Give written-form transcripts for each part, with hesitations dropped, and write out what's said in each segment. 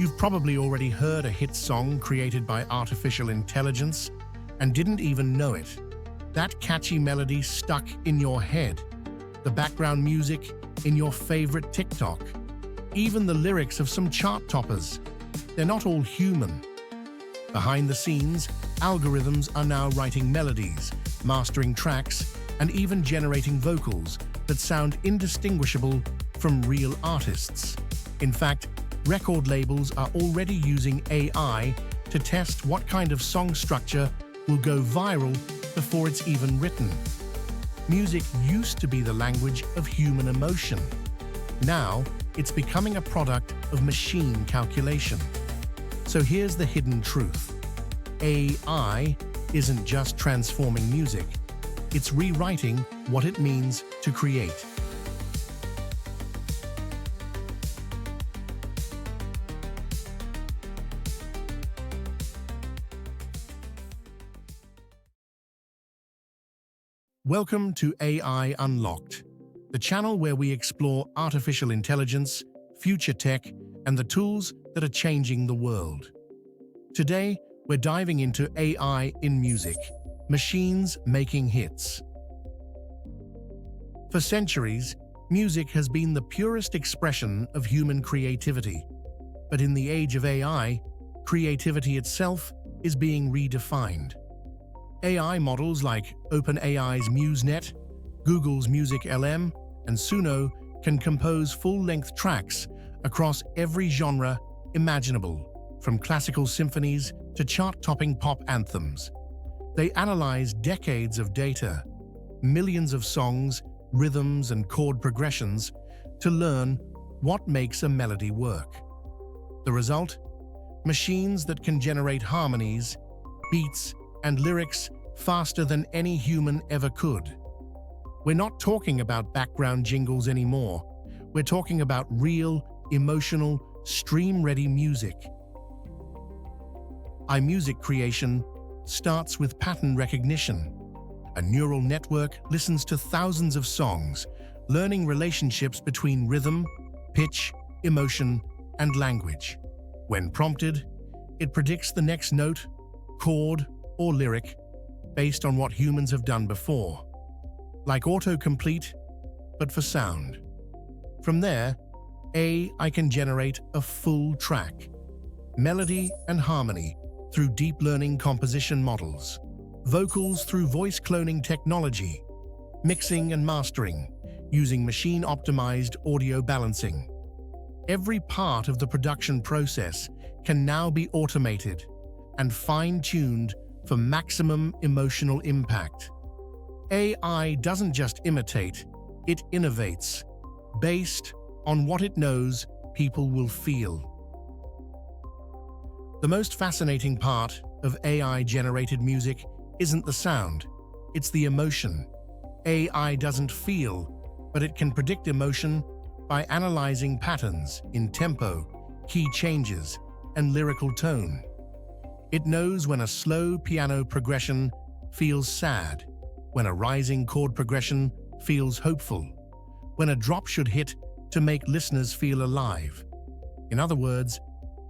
You've probably already heard a hit song created by artificial intelligence and didn't even know it. That catchy melody stuck in your head, the background music in your favorite TikTok, even the lyrics of some chart toppers. They're not all human. Behind the scenes, algorithms are now writing melodies, mastering tracks, and even generating vocals that sound indistinguishable from real artists. In fact, record labels are already using AI to test what kind of song structure will go viral before it's even written. Music used to be the language of human emotion. Now, it's becoming a product of machine calculation. So here's the hidden truth. AI isn't just transforming music, it's rewriting what it means to create. Welcome to AI Unlocked, the channel where we explore artificial intelligence, future tech, and the tools that are changing the world. Today, we're diving into AI in music, machines making hits. For centuries, music has been the purest expression of human creativity. But in the age of AI, creativity itself is being redefined. AI models like OpenAI's MuseNet, Google's Music LM, and Suno can compose full-length tracks across every genre imaginable, from classical symphonies to chart-topping pop anthems. They analyze decades of data, millions of songs, rhythms, and chord progressions to learn what makes a melody work. The result? Machines that can generate harmonies, beats, and lyrics faster than any human ever could. We're not talking about background jingles anymore. We're talking about real, emotional, stream-ready music. Music creation starts with pattern recognition. A neural network listens to thousands of songs, learning relationships between rhythm, pitch, emotion, and language. When prompted, it predicts the next note, chord, or lyric based on what humans have done before. Like autocomplete, but for sound. From there, AI can generate a full track, melody and harmony through deep learning composition models, vocals through voice cloning technology, mixing and mastering using machine-optimized audio balancing. Every part of the production process can now be automated and fine-tuned for maximum emotional impact. AI doesn't just imitate, it innovates, based on what it knows people will feel. The most fascinating part of AI-generated music isn't the sound, it's the emotion. AI doesn't feel, but it can predict emotion by analyzing patterns in tempo, key changes, and lyrical tone. It knows when a slow piano progression feels sad, when a rising chord progression feels hopeful, when a drop should hit to make listeners feel alive. In other words,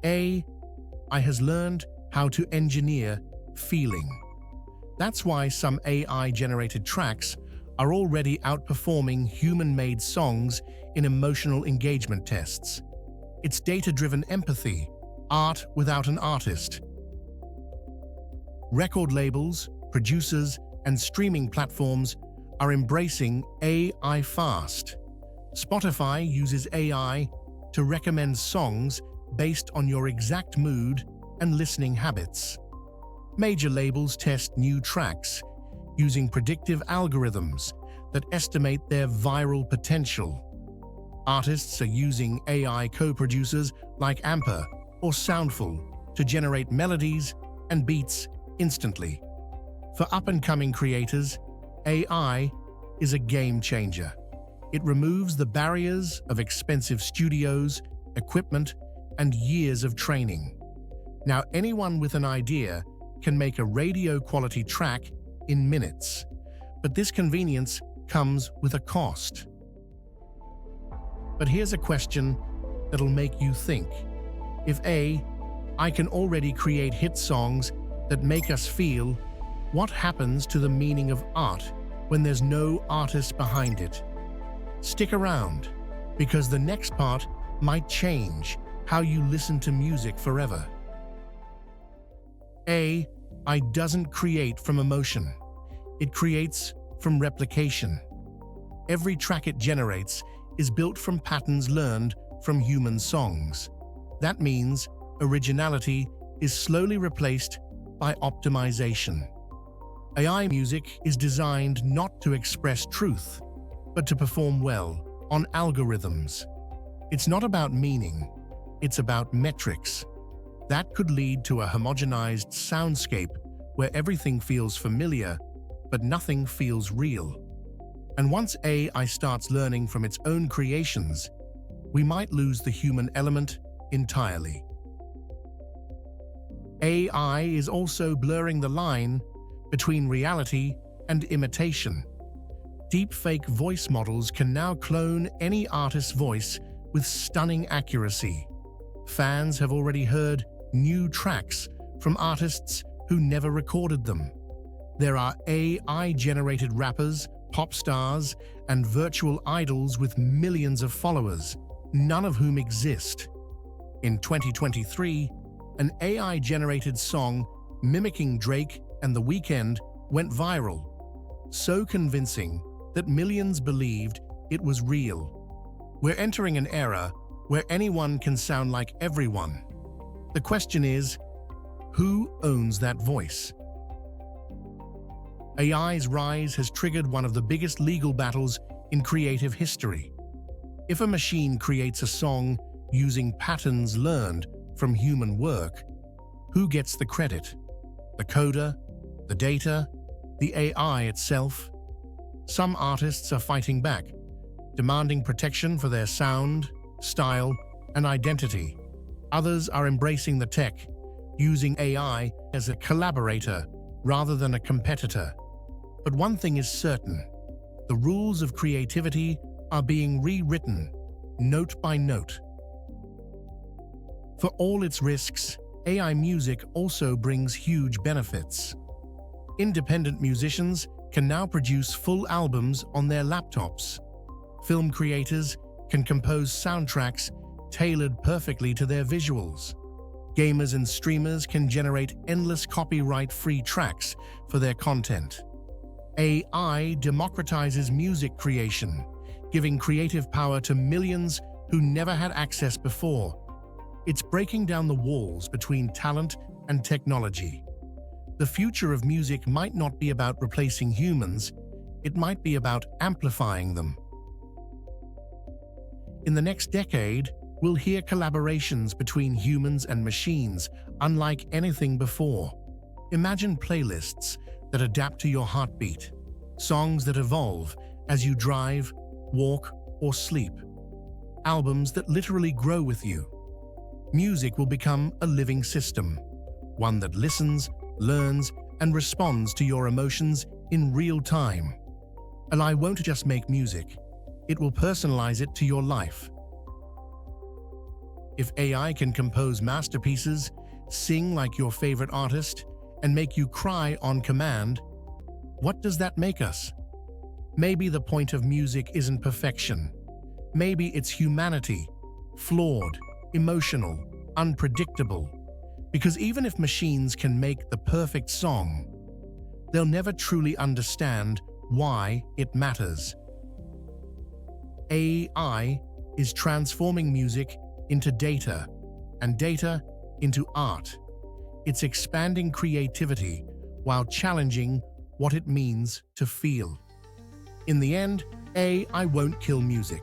AI has learned how to engineer feeling. That's why some AI-generated tracks are already outperforming human-made songs in emotional engagement tests. It's data-driven empathy, art without an artist. Record labels, producers, and streaming platforms are embracing AI fast. Spotify uses AI to recommend songs based on your exact mood and listening habits. Major labels test new tracks using predictive algorithms that estimate their viral potential. Artists are using AI co-producers like Amper or Soundful to generate melodies and beats instantly. For up-and-coming creators, AI is a game changer. It removes the barriers of expensive studios, equipment, and years of training. Now anyone with an idea can make a radio-quality track in minutes. But this convenience comes with a cost. But here's a question that'll make you think. If AI can already create hit songs that make us feel, what happens to the meaning of art when there's no artist behind it? Stick around, because the next part might change how you listen to music forever. AI doesn't create from emotion. It creates from replication. Every track it generates is built from patterns learned from human songs. That means originality is slowly replaced by optimization. AI music is designed not to express truth, but to perform well on algorithms. It's not about meaning, it's about metrics. That could lead to a homogenized soundscape where everything feels familiar, but nothing feels real. And once AI starts learning from its own creations, we might lose the human element entirely. AI is also blurring the line between reality and imitation. Deepfake voice models can now clone any artist's voice with stunning accuracy. Fans have already heard new tracks from artists who never recorded them. There are AI-generated rappers, pop stars, and virtual idols with millions of followers, none of whom exist. In 2023, an AI-generated song mimicking Drake and The Weeknd went viral, so convincing that millions believed it was real. We're entering an era where anyone can sound like everyone. The question is, who owns that voice? AI's rise has triggered one of the biggest legal battles in creative history. If a machine creates a song using patterns learned from human work, who gets the credit? The coder, the data, the AI itself? Some artists are fighting back, demanding protection for their sound, style, and identity. Others are embracing the tech, using AI as a collaborator rather than a competitor. But one thing is certain: the rules of creativity are being rewritten, note by note. For all its risks, AI music also brings huge benefits. Independent musicians can now produce full albums on their laptops. Film creators can compose soundtracks tailored perfectly to their visuals. Gamers and streamers can generate endless copyright-free tracks for their content. AI democratizes music creation, giving creative power to millions who never had access before. It's breaking down the walls between talent and technology. The future of music might not be about replacing humans, it might be about amplifying them. In the next decade, we'll hear collaborations between humans and machines unlike anything before. Imagine playlists that adapt to your heartbeat, songs that evolve as you drive, walk, or sleep, albums that literally grow with you. Music will become a living system, one that listens, learns, and responds to your emotions in real time. AI won't just make music, it will personalize it to your life. If AI can compose masterpieces, sing like your favorite artist, and make you cry on command, what does that make us? Maybe the point of music isn't perfection. Maybe it's humanity, flawed, emotional, unpredictable. Because even if machines can make the perfect song, they'll never truly understand why it matters. AI is transforming music into data, and data into art. It's expanding creativity while challenging what it means to feel. In the end, AI won't kill music.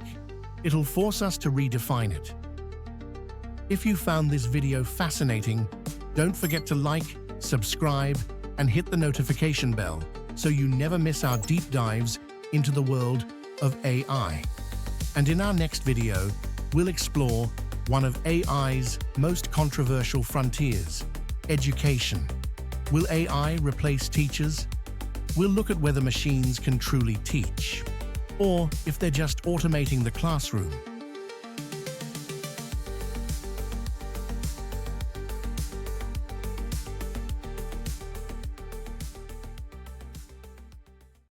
It'll force us to redefine it. If you found this video fascinating, don't forget to like, subscribe, and hit the notification bell so you never miss our deep dives into the world of AI. And in our next video, we'll explore one of AI's most controversial frontiers: education. Will AI replace teachers? We'll look at whether machines can truly teach, or if they're just automating the classroom.